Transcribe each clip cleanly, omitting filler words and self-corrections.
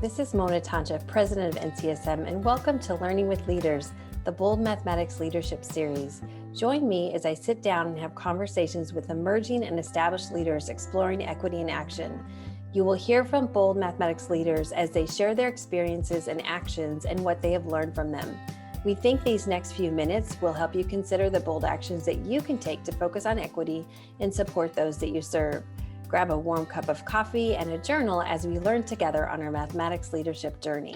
This is Mona Tanja, President of NCSM, and welcome to Learning with Leaders, the Bold Mathematics Leadership Series. Join me as I sit down and have conversations with emerging and established leaders exploring equity in action. You will hear from bold mathematics leaders as they share their experiences and actions and what they have learned from them. We think these next few minutes will help you consider the bold actions that you can take to focus on equity and support those that you serve. Grab a warm cup of coffee and a journal as we learn together on our mathematics leadership journey.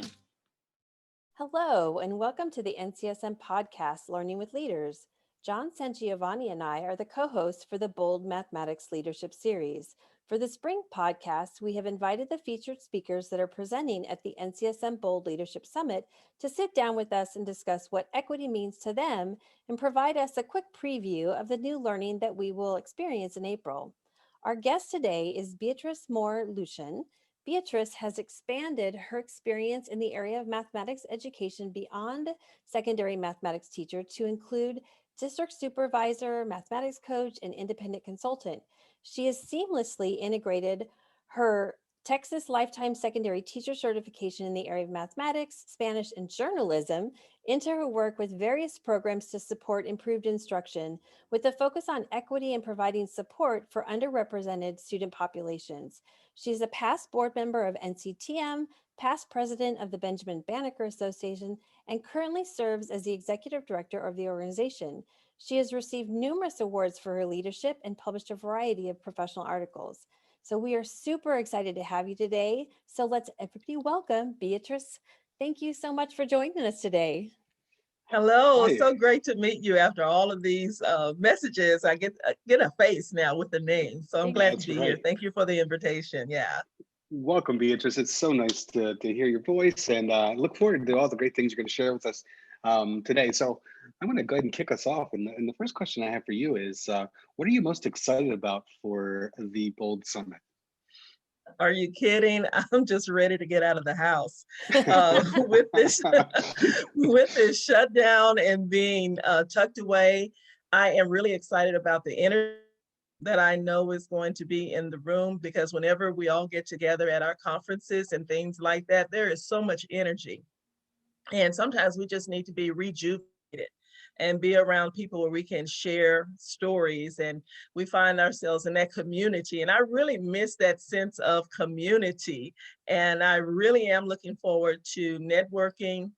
Hello, and welcome to the NCSM podcast, Learning with Leaders. John Sangiovanni and I are the co-hosts for the Bold Mathematics Leadership Series. For the spring podcast, we have invited the featured speakers that are presenting at the NCSM Bold Leadership Summit to sit down with us and discuss what equity means to them and provide us a quick preview of the new learning that we will experience in April. Our guest today is Beatrice Luchin. Beatrice has expanded her experience in the area of mathematics education beyond secondary mathematics teacher to include district supervisor, mathematics coach, and independent consultant. She has seamlessly integrated her Texas Lifetime Secondary Teacher Certification in the area of mathematics, Spanish, and journalism into her work with various programs to support improved instruction with a focus on equity and providing support for underrepresented student populations. She's a past board member of NCTM, past president of the Benjamin Banneker Association, and currently serves as the executive director of the organization. She has received numerous awards for her leadership and published a variety of professional articles. So we are super excited to have you today. So let's everybody welcome Beatrice. Thank you so much for joining us today. Hello, it's so great to meet you after all of these messages. I get a face now with the name, so I'm glad to be here. Thank you for the invitation. Yeah. Welcome, Beatrice. It's so nice to hear your voice, and look forward to all the great things you're going to share with us today. So I'm going to go ahead and kick us off. And the first question I have for you is, what are you most excited about for the Bold Summit? Are you kidding? I'm just ready to get out of the house with this with this shutdown and being tucked away. I am really excited about the energy that I know is going to be in the room, because whenever we all get together at our conferences and things like that, there is so much energy. And sometimes we just need to be rejuvenated and be around people where we can share stories, and we find ourselves in that community. And I really miss that sense of community. And I really am looking forward to networking,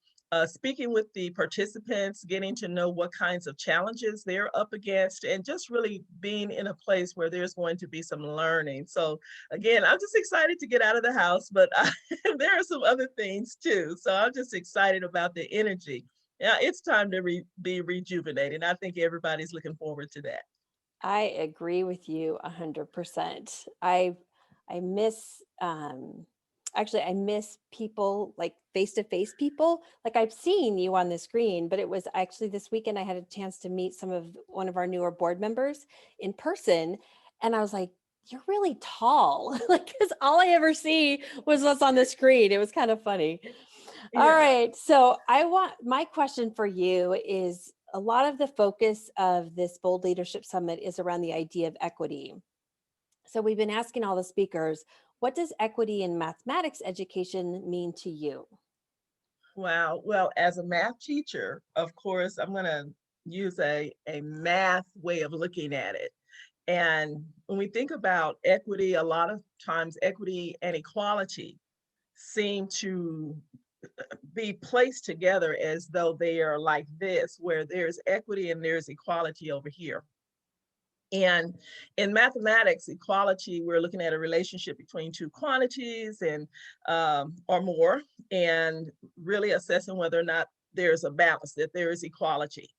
speaking with the participants, getting to know what kinds of challenges they're up against, and just really being in a place where there's going to be some learning. So again, I'm just excited to get out of the house, but there are some other things too. So I'm just excited about the energy. Yeah, it's time to be rejuvenated. I think everybody's looking forward to that. I agree with you 100%. I miss, actually, I miss people, like face-to-face people. Like, I've seen you on the screen, but it was actually this weekend I had a chance to meet one of our newer board members in person. And I was like, you're really tall. Like, because all I ever see was what's on the screen. It was kind of funny. Yeah. All right. So my question for you is, a lot of the focus of this Bold Leadership Summit is around the idea of equity. So we've been asking all the speakers, what does equity in mathematics education mean to you? Wow. Well, as a math teacher, of course, I'm going to use a math way of looking at it. And when we think about equity, a lot of times equity and equality seem to be placed together as though they are like this, where there's equity and there's equality over here. And in mathematics, equality, we're looking at a relationship between two quantities and or more, and really assessing whether or not there's a balance, that there is equality.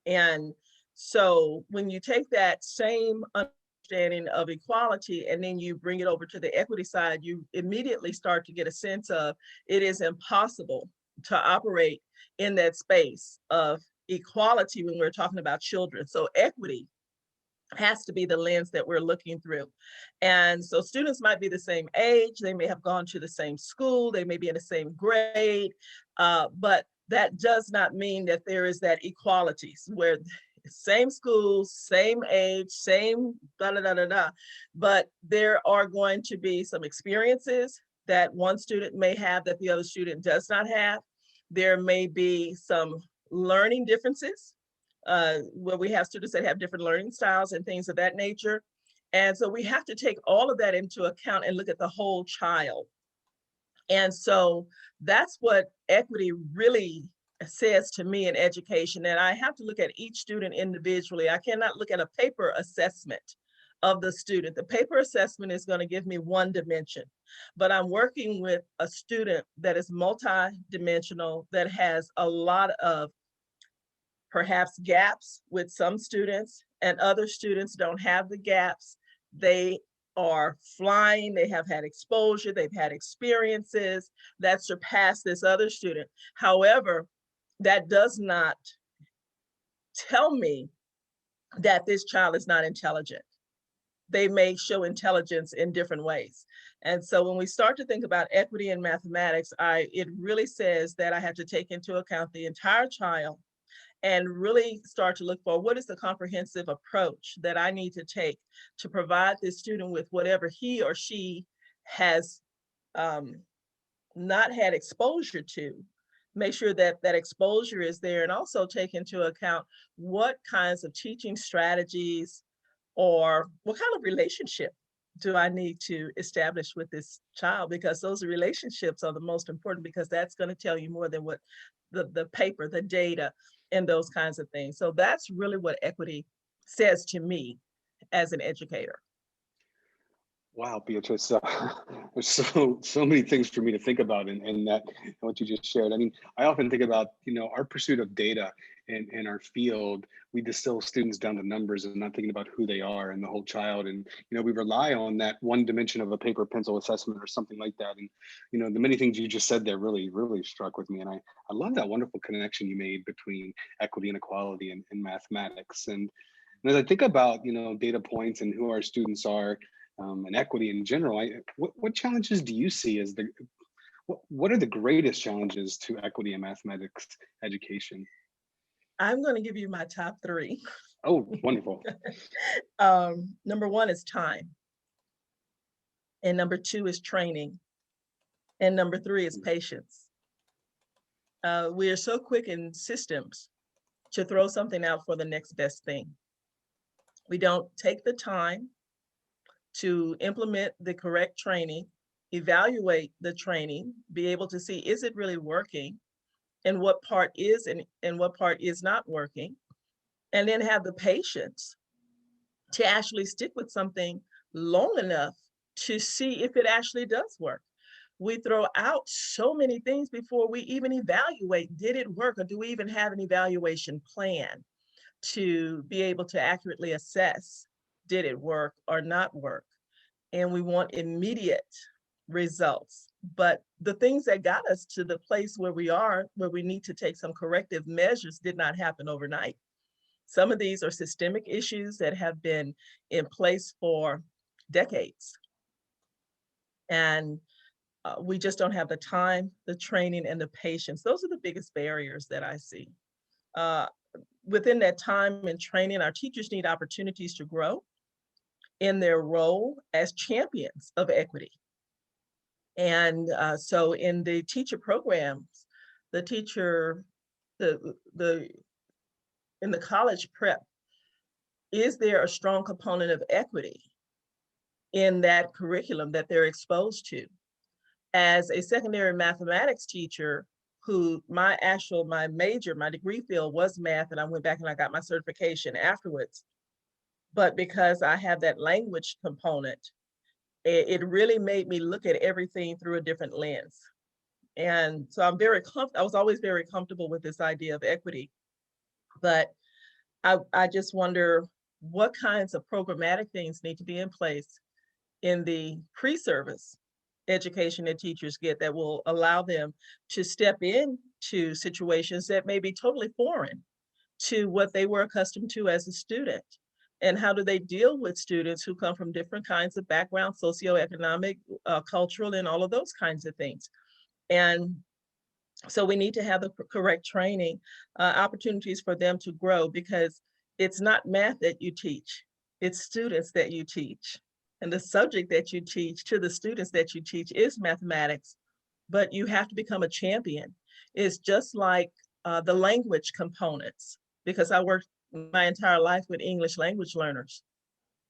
And so when you take that same understanding of equality and then you bring it over to the equity side, you immediately start to get a sense of it is impossible to operate in that space of equality when we're talking about children. So equity has to be the lens that we're looking through. And so students might be the same age, they may have gone to the same school, they may be in the same grade, but that does not mean that there is that equality where same school, same age, same da da da da da, but there are going to be some experiences that one student may have that the other student does not have. There may be some learning differences where we have students that have different learning styles and things of that nature. And so we have to take all of that into account and look at the whole child. And so that's what equity really says to me in education, that I have to look at each student individually. I cannot look at a paper assessment of the student. The paper assessment is going to give me one dimension, but I'm working with a student that is multi-dimensional, that has a lot of perhaps gaps with some students, and other students don't have the gaps. They are flying, they have had exposure, they've had experiences that surpass this other student. However, that does not tell me that this child is not intelligent. They may show intelligence in different ways. And so when we start to think about equity in mathematics, it really says that I have to take into account the entire child and really start to look for what is the comprehensive approach that I need to take to provide this student with whatever he or she has not had exposure to. Make sure that that exposure is there, and also take into account what kinds of teaching strategies or what kind of relationship do I need to establish with this child, because those relationships are the most important, because that's going to tell you more than what the paper, the data, and those kinds of things. So that's really what equity says to me as an educator. Wow, Beatrice, there's so many things for me to think about in that and what you just shared. I mean, I often think about, our pursuit of data in our field. We distill students down to numbers and not thinking about who they are and the whole child. And we rely on that one dimension of a paper pencil assessment or something like that. And the many things you just said there really struck with me. And I love that wonderful connection you made between equity and equality in mathematics. And as I think about data points and who our students are, and equity in general, what challenges do you see as what are the greatest challenges to equity in mathematics education? I'm going to give you my top three. Oh, wonderful. Number one is time. And number two is training. And number three is patience. We are so quick in systems to throw something out for the next best thing. We don't take the time to implement the correct training, evaluate the training, be able to see, is it really working, and what part is and what part is not working, and then have the patience to actually stick with something long enough to see if it actually does work. We throw out so many things before we even evaluate, did it work, or do we even have an evaluation plan to be able to accurately assess, did it work or not work? And we want immediate results. But the things that got us to the place where we are, where we need to take some corrective measures, did not happen overnight. Some of these are systemic issues that have been in place for decades. And we just don't have the time, the training, and the patience. Those are the biggest barriers that I see. Within that time and training, our teachers need opportunities to grow in their role as champions of equity. And so in the teacher programs, in the college prep, is there a strong component of equity in that curriculum that they're exposed to? As a secondary mathematics teacher, my degree field was math, and I went back and I got my certification afterwards. But because I have that language component, it really made me look at everything through a different lens. And so I was always very comfortable with this idea of equity. But I just wonder what kinds of programmatic things need to be in place in the pre-service education that teachers get that will allow them to step into situations that may be totally foreign to what they were accustomed to as a student. And how do they deal with students who come from different kinds of backgrounds, socioeconomic, cultural, and all of those kinds of things. And so we need to have the correct training, opportunities for them to grow, because it's not math that you teach, it's students that you teach. and the subject that you teach to the students that you teach is mathematics, but you have to become a champion. It's just like the language components, because I worked my entire life with English language learners.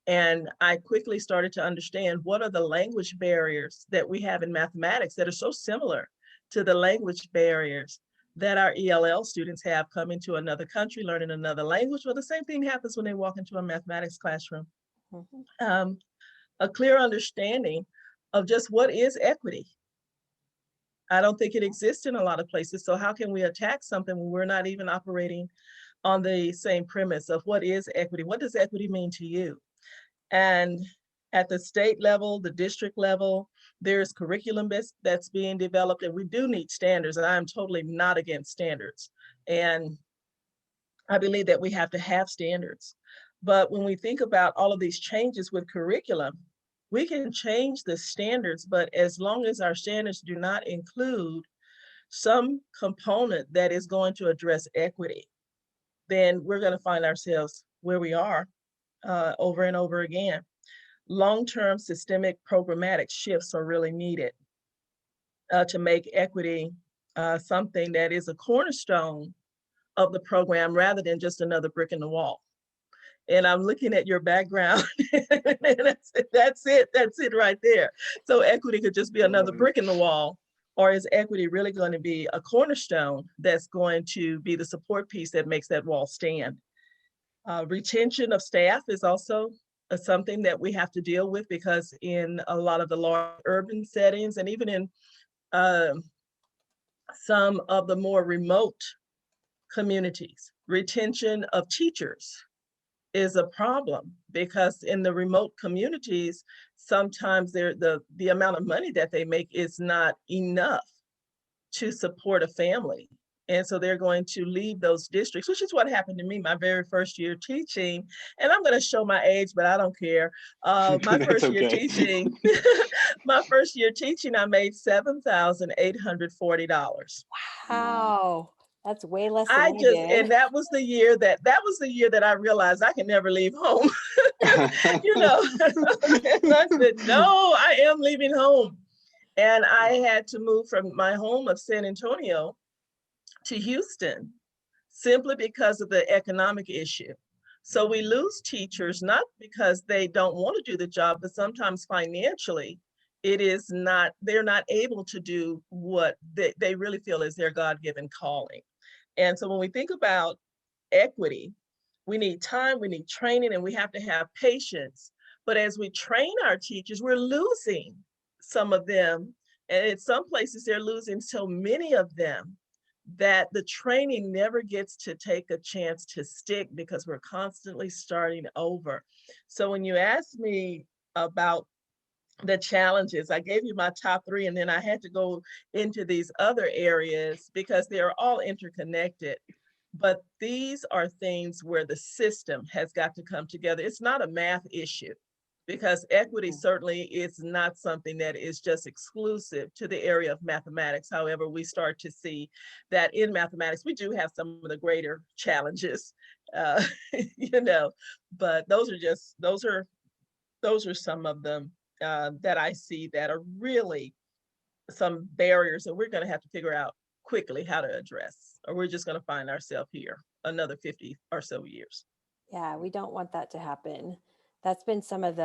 And I quickly started to understand what are the language barriers that we have in mathematics that are so similar to the language barriers that our ELL students have coming to another country, learning another language. Well, the same thing happens when they walk into a mathematics classroom. A clear understanding of just what is equity. I don't think it exists in a lot of places. So how can we attack something when we're not even operating on the same premise of what is equity? What does equity mean to you? And at the state level, the district level, there's curriculum that's being developed, and we do need standards. And I'm totally not against standards. And I believe that we have to have standards. But when we think about all of these changes with curriculum, we can change the standards, but as long as our standards do not include some component that is going to address equity, then we're going to find ourselves where we are over and over again. Long-term systemic programmatic shifts are really needed to make equity something that is a cornerstone of the program rather than just another brick in the wall. And I'm looking at your background, and that's it right there. So equity could just be another brick in the wall, or is equity really going to be a cornerstone that's going to be the support piece that makes that wall stand? Retention of staff is also something that we have to deal with, because in a lot of the large urban settings, and even in some of the more remote communities, retention of teachers is a problem, because in the remote communities, sometimes the amount of money that they make is not enough to support a family. And so they're going to leave those districts, which is what happened to me my very first year teaching. And I'm going to show my age, but I don't care. My first year teaching, my first year teaching, I made $7,840. Wow. That's way less than and that was the year that I realized I can never leave home. You know, and I said, no, I am leaving home. And I had to move from my home of San Antonio to Houston simply because of the economic issue. So we lose teachers, not because they don't want to do the job, but sometimes financially, they're not able to do what they really feel is their God-given calling. And so when we think about equity, we need time, we need training, and we have to have patience. But as we train our teachers, we're losing some of them. And in some places, they're losing so many of them that the training never gets to take a chance to stick, because we're constantly starting over. So when you ask me about the challenges, I gave you my top 3, and then I had to go into these other areas because they are all interconnected. But these are things where the system has got to come together. It's not a math issue, because equity certainly is not something that is just exclusive to the area of mathematics. However, we start to see that in mathematics, we do have some of the greater challenges, you know, but those are some of them that I see that are really some barriers that we're going to have to figure out quickly how to address, or we're just going to find ourselves here another 50 or so years. Yeah, we don't want that to happen. That's been some of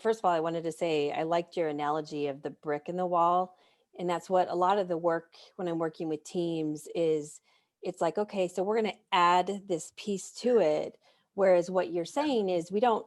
first of all, I wanted to say, I liked your analogy of the brick in the wall. And that's what a lot of the work when I'm working with teams is, it's like, okay, so we're going to add this piece to it. Whereas what you're saying is you don't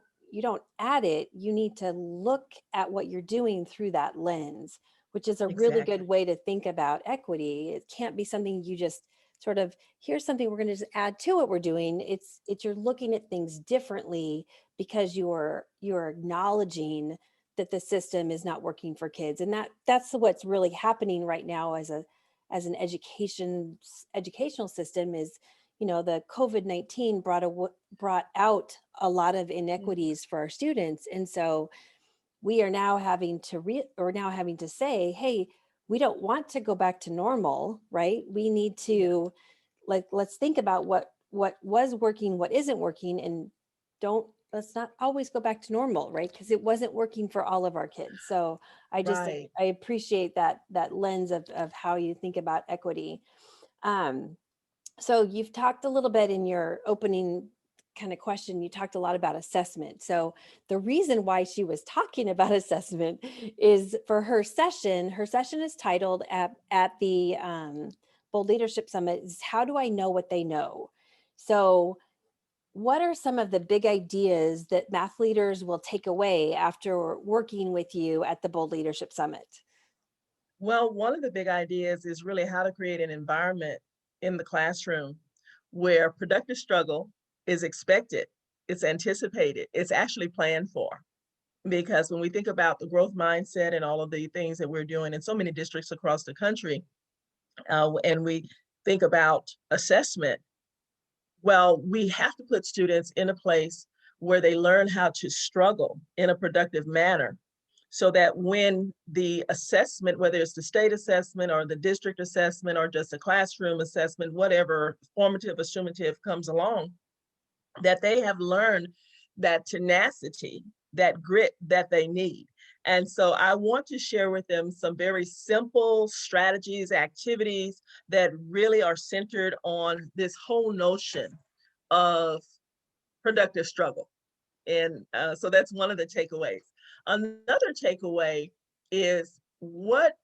add it. You need to look at what you're doing through that lens, which is a really good way to think about equity. It can't be something you just sort of, here's something we're going to just add to what we're doing. It's you're looking at things differently, because you're acknowledging that the system is not working for kids. And that's what's really happening right now as an educational system is, you know, the COVID-19 brought out a lot of inequities for our students. And so we are now having to say, hey, we don't want to go back to normal, right? We need to let's think about what was working, what isn't working, and don't let's not always go back to normal, right? Because it wasn't working for all of our kids. So Right. I appreciate that lens of how you think about equity. Um, so you've talked a little bit in your opening kind of question, you talked a lot about assessment. So the reason why she was talking about assessment is for her session. Her session is titled at the Bold Leadership Summit is How Do I Know What They Know? So what are some of the big ideas that math leaders will take away after working with you at the Bold Leadership Summit? Well, one of the big ideas is really how to create an environment in the classroom where productive struggle is expected, it's anticipated, it's actually planned for. Because when we think about the growth mindset and all of the things that we're doing in so many districts across the country, and we think about assessment, well, we have to put students in a place where they learn how to struggle in a productive manner so that when the assessment, whether it's the state assessment or the district assessment or just a classroom assessment, whatever formative or summative comes along, that they have learned that tenacity, that grit that they need. And so I want to share with them some very simple strategies, activities that really are centered on this whole notion of productive struggle. And so that's one of the takeaways. Another takeaway is where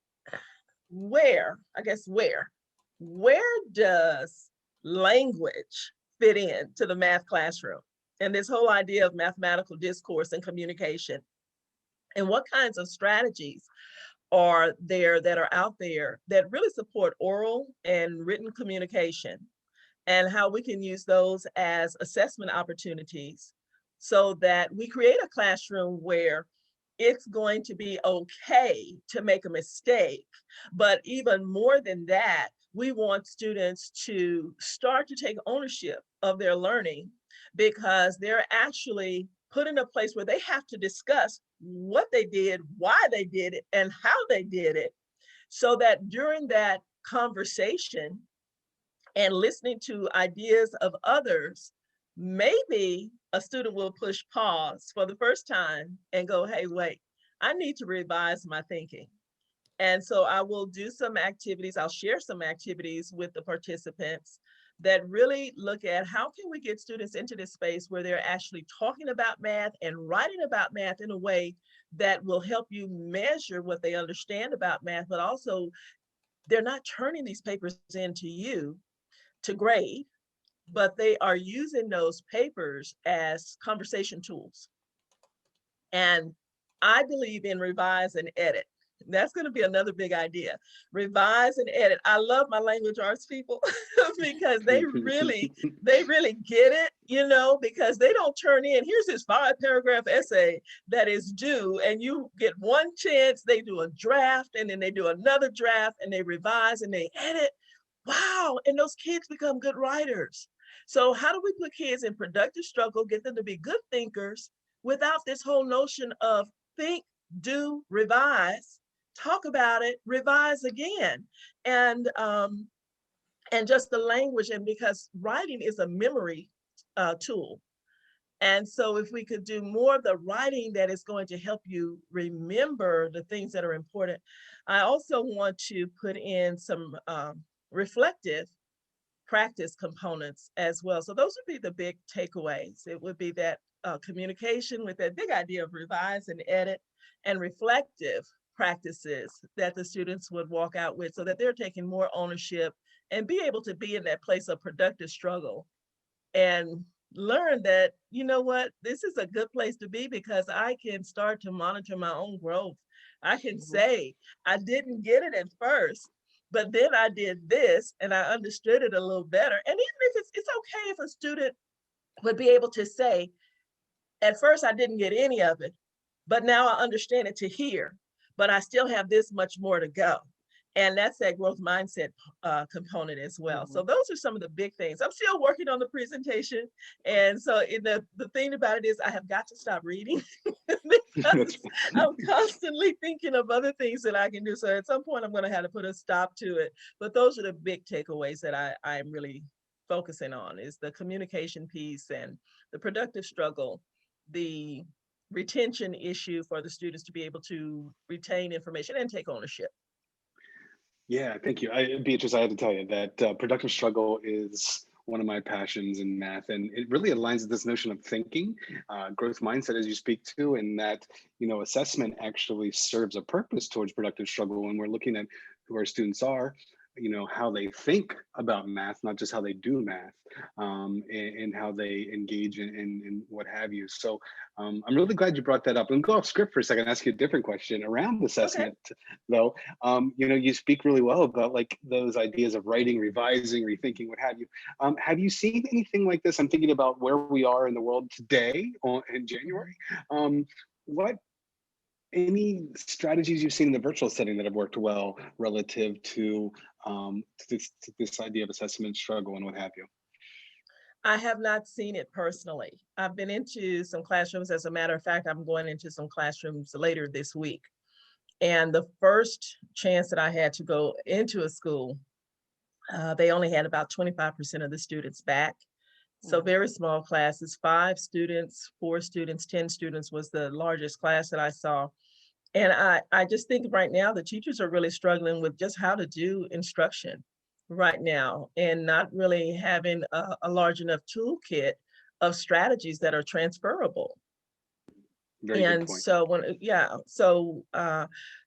does language fit in to the math classroom? And this whole idea of mathematical discourse and communication. And what kinds of strategies are there that are out there that really support oral and written communication, and how we can use those as assessment opportunities so that we create a classroom where it's going to be okay to make a mistake. But even more than that, we want students to start to take ownership of their learning because they're actually put in a place where they have to discuss what they did, why they did it, and how they did it, so that during that conversation and listening to ideas of others, maybe a student will push pause for the first time and go, hey, wait, I need to revise my thinking. And so I will do some activities, I'll share some activities with the participants that really look at how can we get students into this space where they're actually talking about math and writing about math in a way that will help you measure what they understand about math, but also they're not turning these papers into you to grade, but they are using those papers as conversation tools. And I believe in revise and edit. That's going to be another big idea. Revise and edit. I love my language arts people because they really get it, because they don't turn in, here's this 5-paragraph essay that is due, and you get one chance, they do a draft, and then they do another draft, and they revise and they edit. Wow, and those kids become good writers. So how do we put kids in productive struggle, get them to be good thinkers without this whole notion of think, do, revise, talk about it, revise again, and just the language, and because writing is a memory tool. And so if we could do more of the writing that is going to help you remember the things that are important. I also want to put in some reflective practice components as well. So those would be the big takeaways. It would be that communication with that big idea of revise and edit, and reflective practices that the students would walk out with so that they're taking more ownership and be able to be in that place of productive struggle and learn that, you know what, this is a good place to be because I can start to monitor my own growth. I can say, I didn't get it at first, but then I did this and I understood it a little better. And even if it's okay if a student would be able to say, at first I didn't get any of it, but now I understand it to here, but I still have this much more to go. And that's that growth mindset component as well. So those are some of the big things. I'm still working on the presentation. And so the thing about it is I have got to stop reading because I'm constantly thinking of other things that I can do. So at some point I'm going to have to put a stop to it. But those are the big takeaways that I am really focusing on, is the communication piece and the productive struggle the retention issue for the students to be able to retain information and take ownership. Yeah, thank you. Beatrice, I had to tell you that productive struggle is one of my passions in math, and it really aligns with this notion of thinking, growth mindset, as you speak to, and that assessment actually serves a purpose towards productive struggle when we're looking at who our students are, how they think about math, not just how they do math, and how they engage in what have you. So I'm really glad you brought that up. And go off script for a second, ask you a different question around Okay. assessment, though. You speak really well about like those ideas of writing, revising, rethinking, what have you. Have you seen anything like this? I'm thinking about where we are in the world today in January. What any strategies you've seen in the virtual setting that have worked well relative to this idea of assessment struggle and what have you? I have not seen it personally. I've been into some classrooms. As a matter of fact, I'm going into some classrooms later this week. And the first chance that I had to go into a school, they only had about 25% of the students back. So very small classes, 5 students, 4 students, 10 students was the largest class that I saw. And I just think right now the teachers are really struggling with just how to do instruction right now and not really having a large enough toolkit of strategies that are transferable. Very good And point. so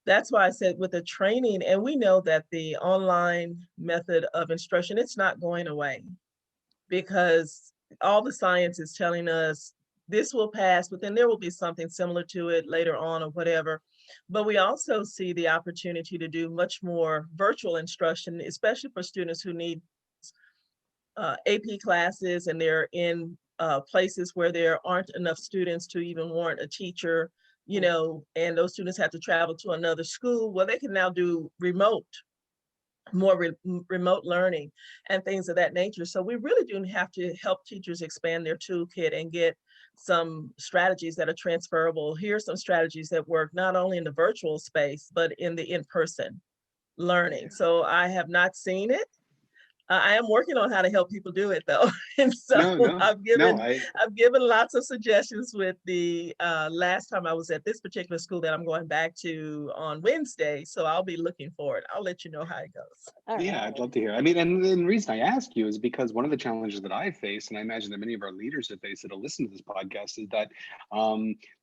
that's why I said with the training, and we know that the online method of instruction, it's not going away because all the science is telling us this will pass, but then there will be something similar to it later on or whatever. But we also see the opportunity to do much more virtual instruction, especially for students who need AP classes and they're in places where there aren't enough students to even warrant a teacher, and those students have to travel to another school. Well, they can now do more remote learning and things of that nature. So we really do have to help teachers expand their toolkit and get some strategies that are transferable. Here's some strategies that work not only in the virtual space, but in the in-person learning. So I have not seen it. I am working on how to help people do it though. And so No, no, I've no. given I've given lots of suggestions with the last time I was at this particular school that I'm going back to on Wednesday. So I'll be looking for it. I'll let you know how it goes. Yeah, I'd love to hear. I mean, and the reason I ask you is because one of the challenges that I face, and I imagine that many of our leaders have faced that'll listen to this podcast, is that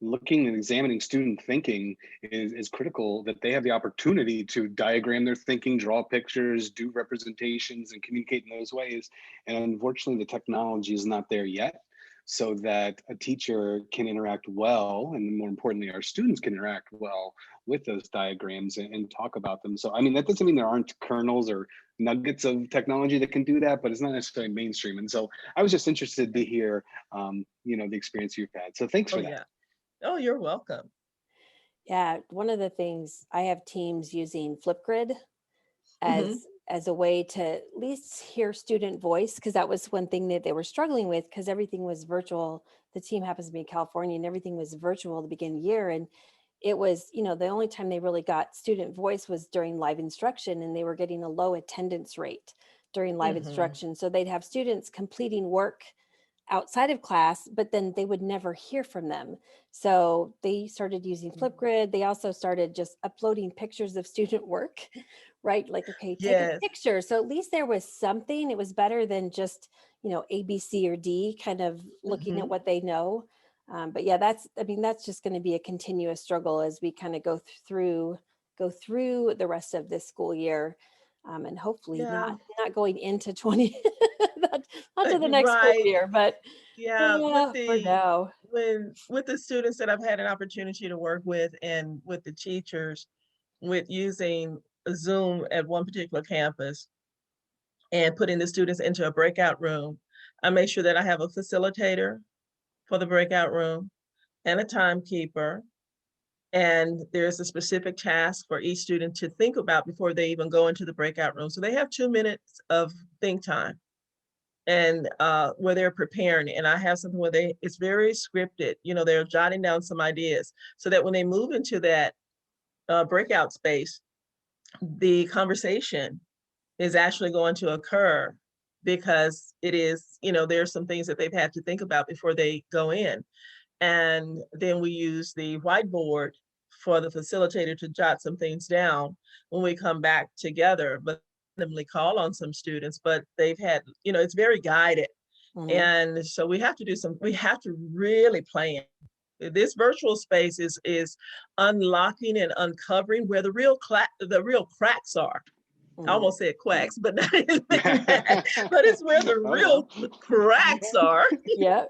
looking and examining student thinking is critical, that they have the opportunity to diagram their thinking, draw pictures, do representations, and communicate in those ways. And unfortunately, the technology is not there yet, so that a teacher can interact well, and more importantly, our students can interact well with those diagrams and talk about them. So, I mean, that doesn't mean there aren't kernels or nuggets of technology that can do that, but it's not necessarily mainstream. And so I was just interested to hear, the experience you've had. So thanks for that. Yeah. Oh, you're welcome. Yeah, one of the things, I have teams using Flipgrid as a way to at least hear student voice, because that was one thing that they were struggling with, because everything was virtual. The team happens to be in California and everything was virtual at the beginning of the year. And it was, the only time they really got student voice was during live instruction, and they were getting a low attendance rate during live instruction. So they'd have students completing work outside of class, but then they would never hear from them. So they started using Flipgrid. They also started just uploading pictures of student work, right? Like, okay, take a Yes. picture. So at least there was something. It was better than just, A, B, C, or D kind of looking at what they know. But yeah, that's just going to be a continuous struggle as we kind of go through the rest of this school year. And hopefully not going into 20, not to the next school Right. year, but Yeah, for now. with the students that I've had an opportunity to work with and with the teachers with using Zoom at one particular campus and putting the students into a breakout room, I make sure that I have a facilitator for the breakout room and a timekeeper. And there's a specific task for each student to think about before they even go into the breakout room. So they have 2 minutes of think time and where they're preparing. And I have something where it's very scripted, they're jotting down some ideas so that when they move into that breakout space, the conversation is actually going to occur because it is, there's some things that they've had to think about before they go in. And then we use the whiteboard for the facilitator to jot some things down when we come back together, but randomly call on some students, but they've had, it's very guided. Mhm. And so we have to really plan. This virtual space is unlocking and uncovering where the real cracks are. I almost said quacks, but not even that. But it's where the real cracks are. Yeah.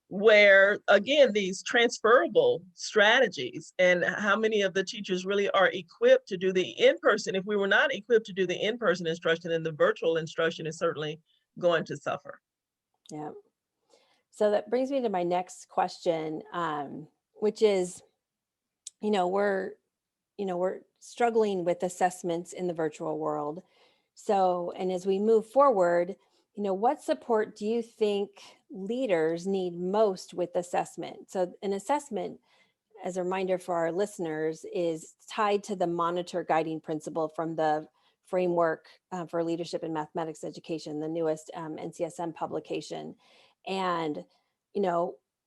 Where again, these transferable strategies, and how many of the teachers really are equipped to do the in-person. If we were not equipped to do the in-person instruction, then the virtual instruction is certainly going to suffer. Yeah. So that brings me to my next question, which is, we're struggling with assessments in the virtual world. So, and as we move forward, what support do you think leaders need most with assessment? So an assessment, as a reminder for our listeners, is tied to the monitor guiding principle from the framework for leadership in mathematics education, the newest NCSM publication. And,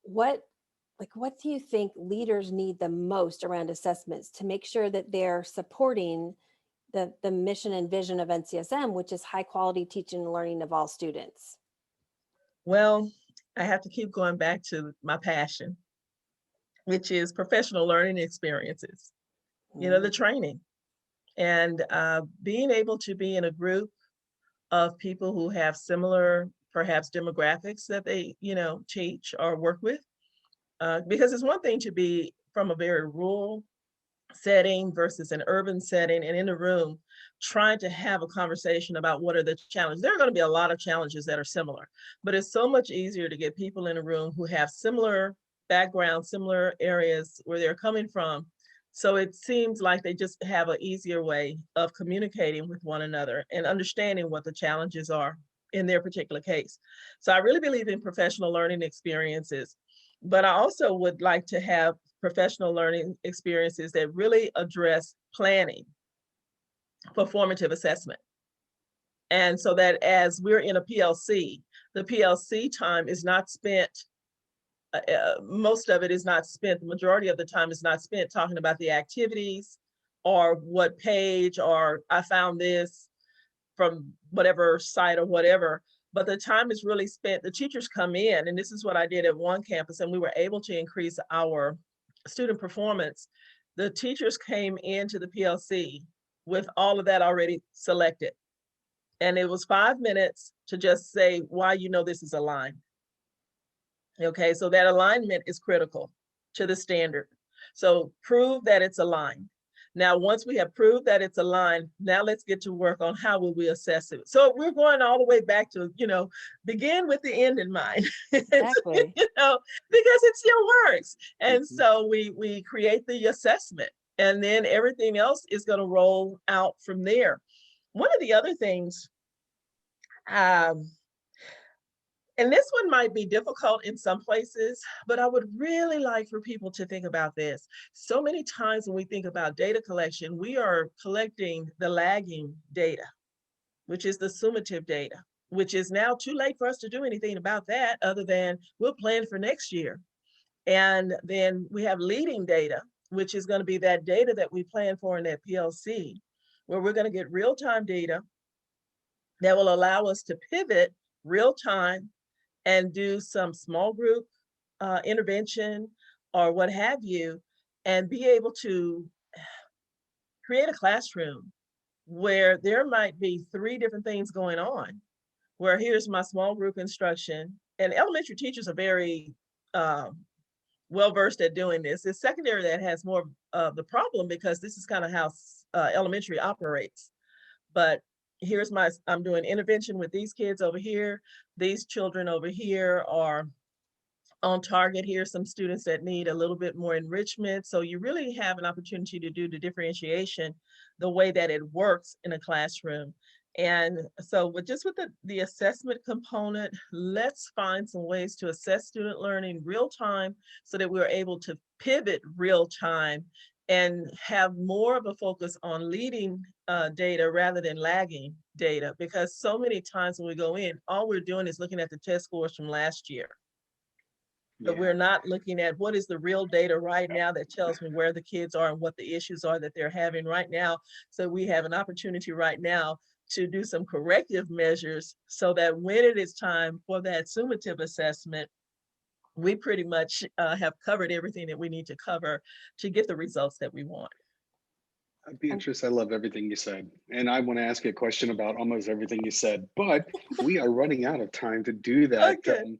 what do you think leaders need the most around assessments to make sure that they're supporting the mission and vision of NCSM, which is high quality teaching and learning of all students? Well, I have to keep going back to my passion, which is professional learning experiences, the training, and being able to be in a group of people who have similar, perhaps, demographics that they, teach or work with. Because it's one thing to be from a very rural setting versus an urban setting, and in a room trying to have a conversation about what are the challenges. There are going to be a lot of challenges that are similar, but it's so much easier to get people in a room who have similar backgrounds, similar areas where they're coming from. So it seems like they just have an easier way of communicating with one another and understanding what the challenges are in their particular case. So I really believe in professional learning experiences, but I also would like to have professional learning experiences that really address planning for formative assessment. And so that as we're in a PLC, the PLC time is not spent, most of it is not spent, the majority of the time is not spent talking about the activities or what page, or I found this from whatever site or whatever. But the time is really spent, the teachers come in, and this is what I did at one campus, and we were able to increase our student performance. The teachers came into the PLC with all of that already selected. And it was 5 minutes to just say why this is aligned. Okay, so that alignment is critical to the standard. So prove that it's aligned. Now, once we have proved that it's aligned, now let's get to work on how will we assess it. So we're going all the way back to, begin with the end in mind. Exactly. Because it's your works. And so we create the assessment, and then everything else is going to roll out from there. One of the other things, and this one might be difficult in some places, but I would really like for people to think about this. So many times when we think about data collection, we are collecting the lagging data, which is the summative data, which is now too late for us to do anything about that other than we'll plan for next year. And then we have leading data, which is going to be that data that we plan for in that PLC, where we're going to get real-time data that will allow us to pivot real time and do some small group intervention or what have you, and be able to create a classroom where there might be 3 different things going on, where here's my small group instruction. And elementary teachers are very well-versed at doing this. It's secondary that has more of the problem, because this is kind of how elementary operates. But here's I'm doing intervention with these kids over here. These children over here are on target. Here's some students that need a little bit more enrichment. So you really have an opportunity to do the differentiation the way that it works in a classroom. And so with the assessment component, let's find some ways to assess student learning real time so that we're able to pivot real time and have more of a focus on leading data rather than lagging data. Because so many times when we go in, all we're doing is looking at the test scores from last year. but we're not looking at what is the real data right now that tells me where the kids are and what the issues are that they're having right now. So we have an opportunity right now to do some corrective measures so that when it is time for that summative assessment, we pretty much have covered everything that we need to cover to get the results that we want. Beatrice, I love everything you said. And I want to ask you a question about almost everything you said, but we are running out of time to do that. Okay.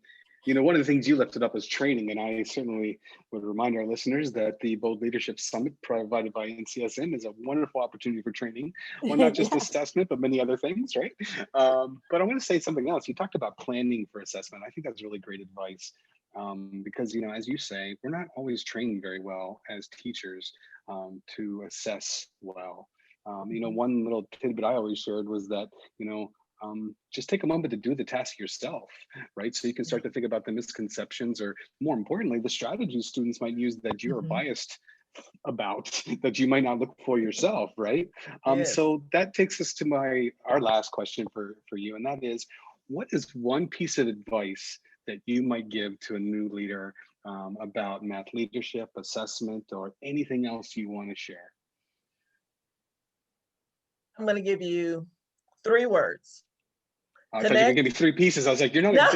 One of the things you lifted up is training, and I certainly would remind our listeners that the Bold Leadership Summit provided by NCSM is a wonderful opportunity for training on not just assessment, but many other things, right? But I want to say something else. You talked about planning for assessment. I think that's really great advice because, as you say, we're not always trained very well as teachers to assess well. One little tidbit I always shared was that, just take a moment to do the task yourself, right? So you can start to think about the misconceptions, or more importantly, the strategies students might use that you're biased about, that you might not look for yourself, right? Yes. So that takes us to our last question for you, and that is, what is one piece of advice that you might give to a new leader about math leadership, assessment, or anything else you want to share? I'm going to give you 3 words. I thought you were going to give me 3 pieces. I was like, you're not. No,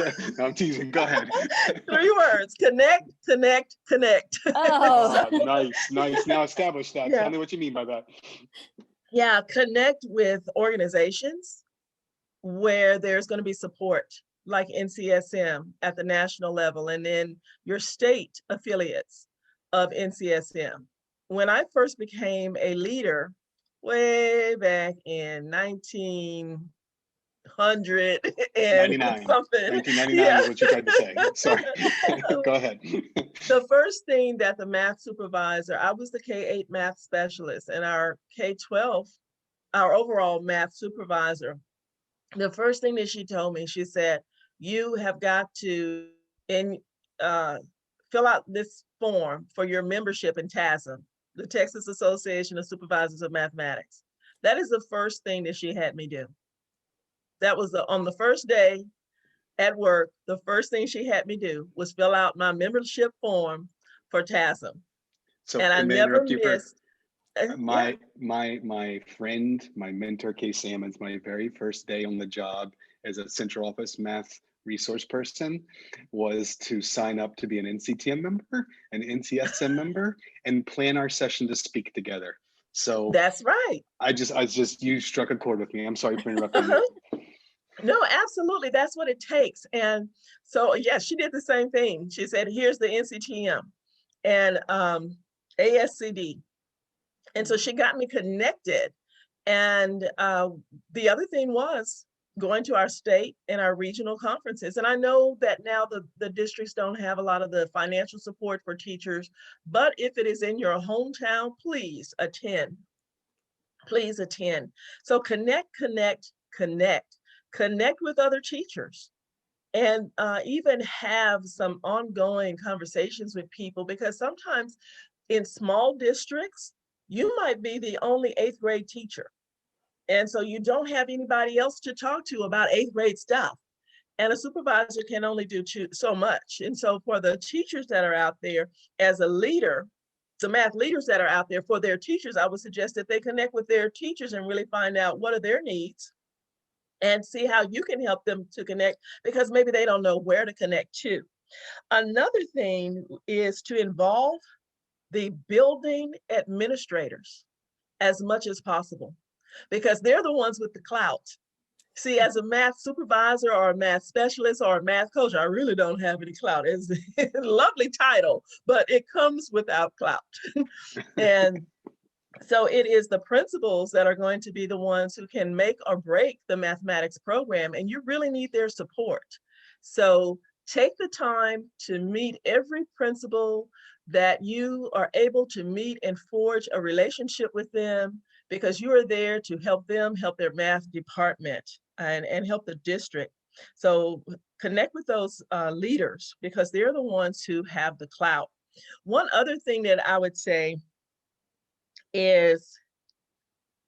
I'm teasing. Go ahead. 3 words: connect, connect, connect. Oh, nice. Now establish that. Yeah. Tell me what you mean by that. Yeah, connect with organizations where there's going to be support, like NCSM at the national level, and then your state affiliates of NCSM. When I first became a leader way back in 1900 and 99. something. 1999 is what you tried to say. Sorry. Go ahead. The first thing that the math supervisor, I was the K-8 math specialist, and our K-12, our overall math supervisor, the first thing that she told me, she said, you have got to fill out this form for your membership in TASM, the Texas Association of Supervisors of Mathematics. That is the first thing that she had me do. That was on the first day at work. The first thing she had me do was fill out my membership form for TASM. So, and I never missed. My friend, my mentor, Kay Salmons, my very first day on the job as a central office math resource person was to sign up to be an NCTM member, an NCSM member, and plan our session to speak together. So that's right. You struck a chord with me. I'm sorry for interrupting you. No, absolutely. That's what it takes. And so, yes, she did the same thing. She said, here's the NCTM and ASCD. And so she got me connected. And the other thing was going to our state and our regional conferences. And I know that now the districts don't have a lot of the financial support for teachers, but if it is in your hometown, please attend. Please attend. So connect with other teachers, and even have some ongoing conversations with people, because sometimes in small districts, you might be the only 8th grade teacher. And so you don't have anybody else to talk to about 8th grade stuff. And a supervisor can only do so much. And so for the teachers that are out there, as a leader, the math leaders that are out there, for their teachers, I would suggest that they connect with their teachers and really find out what are their needs and see how you can help them to connect, because maybe they don't know where to connect to. Another thing is to involve the building administrators as much as possible, because they're the ones with the clout. See, as a math supervisor or a math specialist or a math coach, I really don't have any clout. It's a lovely title, but it comes without clout. And so it is the principals that are going to be the ones who can make or break the mathematics program, and you really need their support. So take the time to meet every principal that you are able to meet and forge a relationship with them, because you are there to help them help their math department and help the district. So connect with those leaders, because they're the ones who have the clout. One other thing that I would say is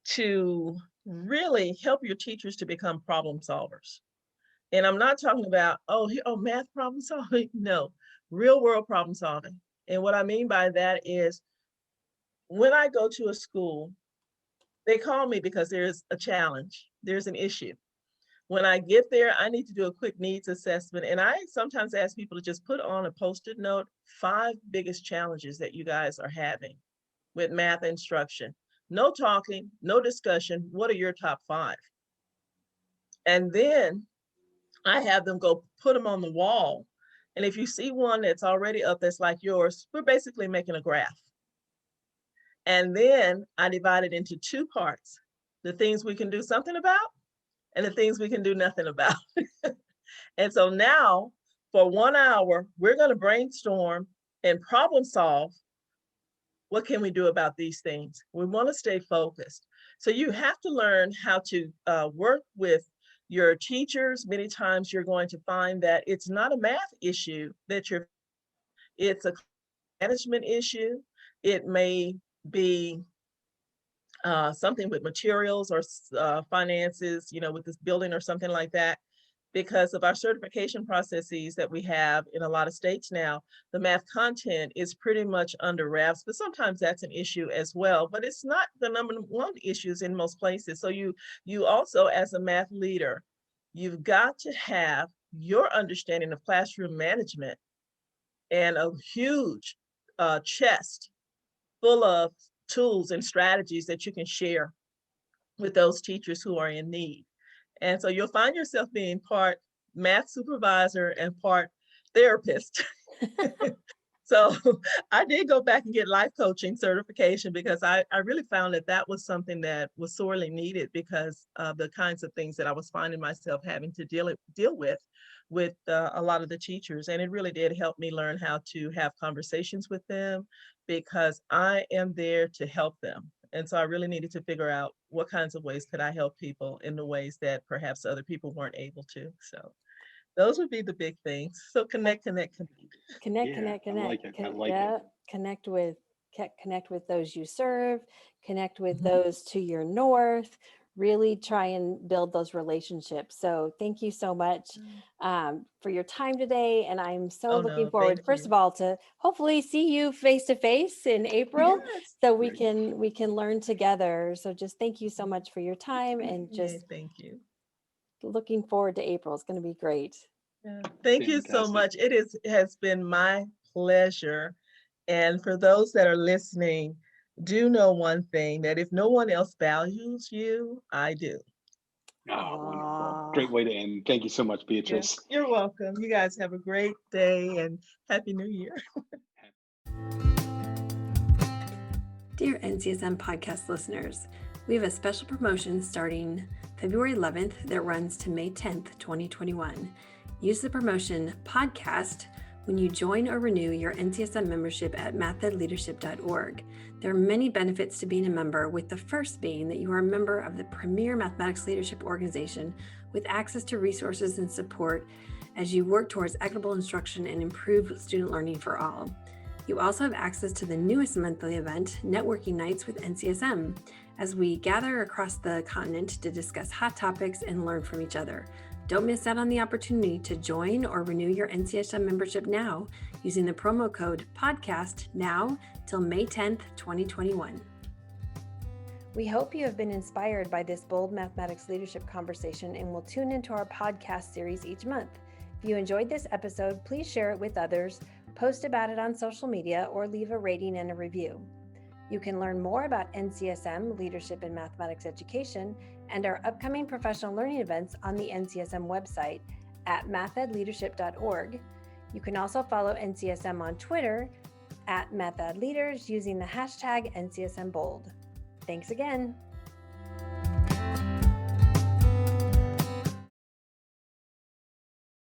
to really help your teachers to become problem solvers. And I'm not talking about, math problem solving. No, real world problem solving. And what I mean by that is when I go to a school, they call me because there's a challenge, there's an issue. When I get there, I need to do a quick needs assessment. And I sometimes ask people to just put on a Post-it note, 5 biggest challenges that you guys are having with math instruction. No talking, no discussion. What are your top 5? And then I have them go put them on the wall. And if you see one that's already up that's like yours, we're basically making a graph. And then I divide it into 2 parts, the things we can do something about and the things we can do nothing about. And so now for 1 hour, we're going to brainstorm and problem solve. What can we do about these things? We want to stay focused. So you have to learn how to work with your teachers. Many times you're going to find that it's not a math issue it's a management issue. It may be something with materials or finances, with this building or something like that. Because of our certification processes that we have in a lot of states now, the math content is pretty much under wraps, but sometimes that's an issue as well. But it's not the number one issues in most places. So you also, as a math leader, you've got to have your understanding of classroom management and a huge chest full of tools and strategies that you can share with those teachers who are in need. And so you'll find yourself being part math supervisor and part therapist. So I did go back and get life coaching certification because I really found that was something that was sorely needed because of the kinds of things that I was finding myself having to deal with a lot of the teachers. And it really did help me learn how to have conversations with them because I am there to help them. And so I really needed to figure out what kinds of ways could I help people in the ways that perhaps other people weren't able to. So those would be the big things. So connect. Connect. I like it. I like it. Connect with those you serve, connect with those to your north, really try and build those relationships. So thank you so much for your time today. And I'm so looking forward, first of all, to hopefully see you face to face in April. Yes. So we can learn together. So just thank you so much for your time and just thank you. Looking forward to April. It's going to be great. Yeah. Thank you so much. It has been my pleasure. And for those that are listening, do know one thing, that if no one else values you, I do. Oh, wonderful. Great way to end. Thank you so much, Beatrice. Yeah, you're welcome. You guys have a great day and Happy New Year. Dear NCSM podcast listeners, we have a special promotion starting February 11th that runs to May 10th, 2021. Use the promotion podcast when you join or renew your NCSM membership at mathedleadership.org. There are many benefits to being a member, with the first being that you are a member of the premier mathematics leadership organization with access to resources and support as you work towards equitable instruction and improved student learning for all. You also have access to the newest monthly event, Networking Nights with NCSM, as we gather across the continent to discuss hot topics and learn from each other. Don't miss out on the opportunity to join or renew your NCSM membership now using the promo code podcast now till May 10th, 2021. We hope you have been inspired by this bold mathematics leadership conversation and will tune into our podcast series each month. If you enjoyed this episode, please share it with others, post about it on social media, or leave a rating and a review. You can learn more about NCSM, Leadership in Mathematics Education, and our upcoming professional learning events on the NCSM website at mathedleadership.org. You can also follow NCSM on Twitter at mathedleaders using the hashtag NCSMBold. Thanks again.